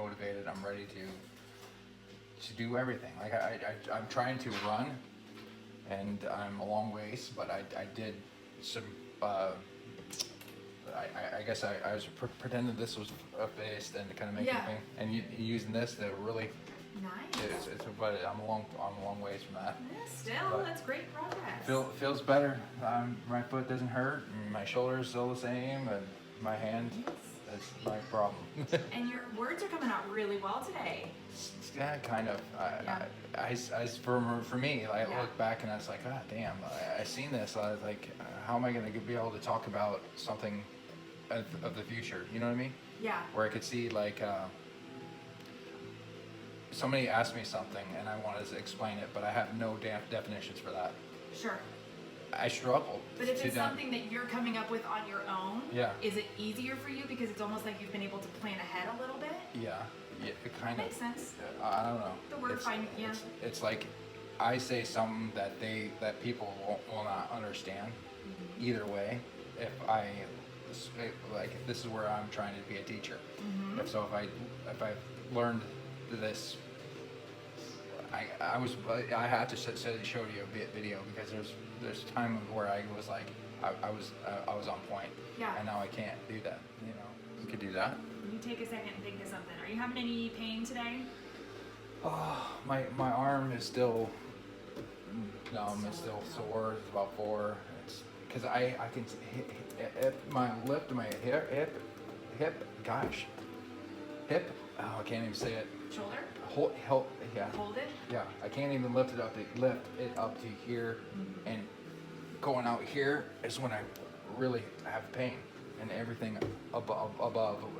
motivated. I'm ready to do everything. Like I'm trying to run, and I'm a long ways, but I did some. I guess I was pretending this was a face and kind of making Yeah. thing, and using this to really. Nice. But I'm a long ways from that. Yeah, still, But that's great progress. feels better. My foot doesn't hurt. And my shoulder is still the same, and my hand. That's my problem. And your words are coming out really well today. Yeah, kind of. Yeah. For me, I Yeah. look back and I was like, ah, damn, I seen this. I was like, how am I going to be able to talk about something of the future? You know what I mean? Yeah. Where I could see like somebody asked me something and I wanted to explain it, but I have no definitions for that. Sure. I struggle. But if to it's something that you're coming up with on your own, Yeah. is it easier for you because it's almost like you've been able to plan ahead a little bit? Yeah, it kind Makes of. sense. I don't know. The word fine, yeah. It's like I say something that people will not understand. Mm-hmm. Either way, if I like this is where I'm trying to be a teacher. Mm-hmm. If I learned this, I had to show you a video because there's a time where I was like I was on point. Yeah. And now I can't do that. You know, you could do that. You take a second and think of something. Are you having any pain today? Oh, my arm is still numb. It's still sore. It's about 4. It's because I can my lip to my hip. Gosh, hip. Oh, I can't even say it. Shoulder? Hold, yeah. Hold it? Yeah, I can't even lift it up to here, and going out here is when I really have pain, and everything above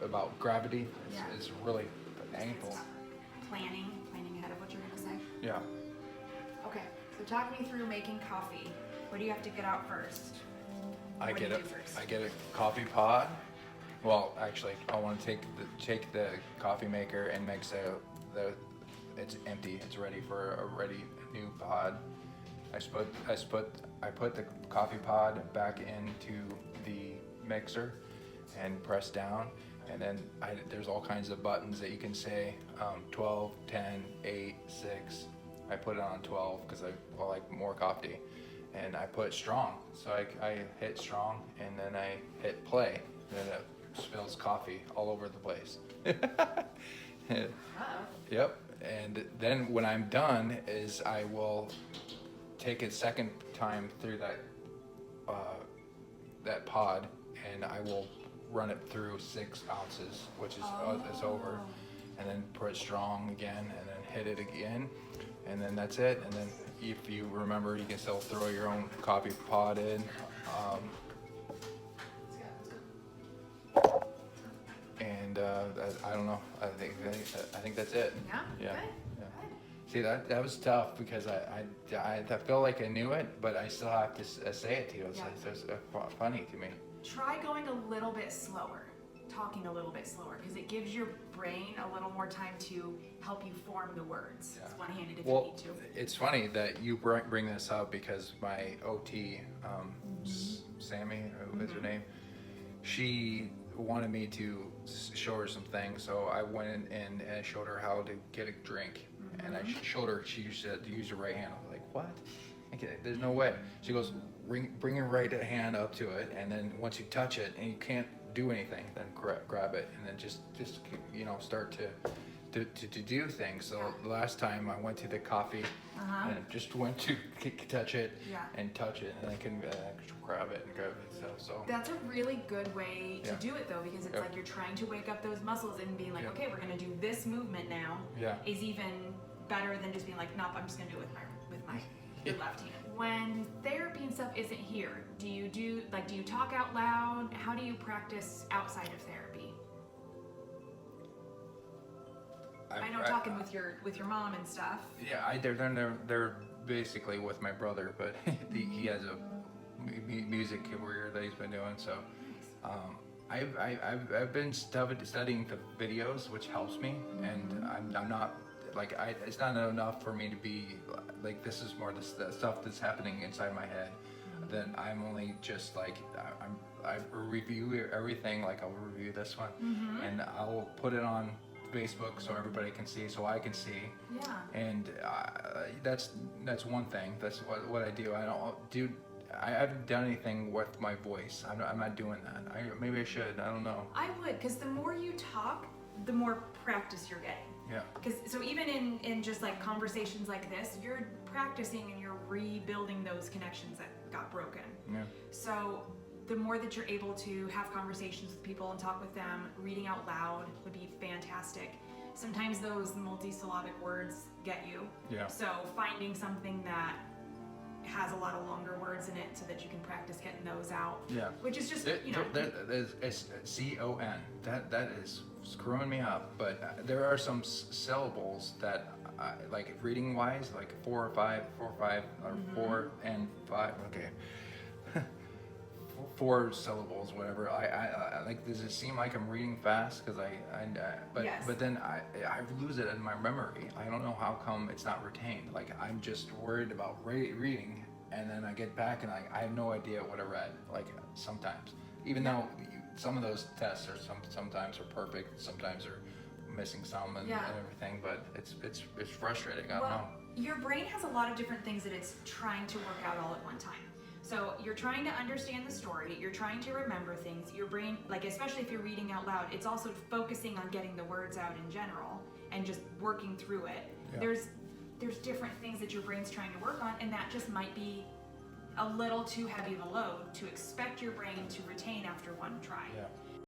about gravity is really painful. Planning ahead of what you're gonna say. Yeah. Okay, so talk me through making coffee. What do you have to get out first? I What do get you a do first? I get a coffee pod. Well, actually, I want to take the coffee maker and mix the it's empty. It's ready for a new pod. I put the coffee pod back into the mixer and press down, and then there's all kinds of buttons that you can say 12, 10, 8, 6. I put it on 12 because I like more coffee, and I put strong. So I hit strong, and then I hit play, and it spills coffee all over the place. Yep. And then when I'm done is I will take a second time through that pod, and I will run it through 6 ounces, which is over, and then put it strong again, and then hit it again, and then that's it. And then if you remember, you can still throw your own coffee pod in. And I don't know. I think that's it. Yeah? Yeah. Good. Yeah. Good. See, that was tough because I felt like I knew it, but I still have to say it to you. It's funny to me. Try going a little bit slower, talking a little bit slower, because it gives your brain a little more time to help you form the words. Yeah. It's one-handed if you Well, need to. it's funny that you bring this up because my OT, Sammy, who is her name, she wanted me to show her some things, so I went in and I showed her how to get a drink, and I showed her she used to use her right hand. I was like, what? Okay, there's no way. She goes, bring your right hand up to it, and then once you touch it and you can't do anything, then grab it, and then just start to do things. So the last time I went to the coffee and just went to touch it and touch it, and I can grab it. So That's a really good way to Yeah. do it, though, because it's Yep. like you're trying to wake up those muscles and being like, Yeah. okay, we're gonna do this movement now. Yeah. Is even better than just being like, nope, I'm just gonna do it with my left hand. When therapy and stuff isn't here, do you talk out loud? How do you practice outside of therapy? I know talking with your mom and stuff. Yeah, they're basically with my brother, but he has a music career that he's been doing. So I've been studying the videos, which helps me, and I'm not like it's not enough for me to be like this is more the stuff that's happening inside my head. Then I'm only just like I review everything, like I'll review this one, and I'll put it on Facebook so everybody can see, so I can see. Yeah. And that's one thing. That's what I do. I haven't done anything with my voice. I'm not doing that. Maybe I should. I don't know. I would, because the more you talk, the more practice you're getting. Yeah. Because so even in just like conversations like this, you're practicing and you're rebuilding those connections that got broken. Yeah. So the more that you're able to have conversations with people and talk with them, reading out loud would be fantastic. Sometimes those multisyllabic words get you. Yeah. So finding something that has a lot of longer words in it so that you can practice getting those out. Yeah. Which is just, you know. It's C-O-N. That is screwing me up. But there are some syllables that, like reading wise, like 4 or 5, or 4 and 5. Okay. 4 syllables, whatever. I like. Does it seem like I'm reading fast? Because Yes. but then I lose it in my memory. I don't know how come it's not retained. Like I'm just worried about reading, and then I get back and I have no idea what I read. Like sometimes, even though some of those tests are sometimes are perfect, sometimes are missing some and everything. But it's frustrating. I don't know. Your brain has a lot of different things that it's trying to work out all at one time. So you're trying to understand the story, you're trying to remember things. Your brain, like especially if you're reading out loud, it's also focusing on getting the words out in general and just working through it. Yeah. There's different things that your brain's trying to work on, and that just might be a little too heavy of a load to expect your brain to retain after one try. Yeah.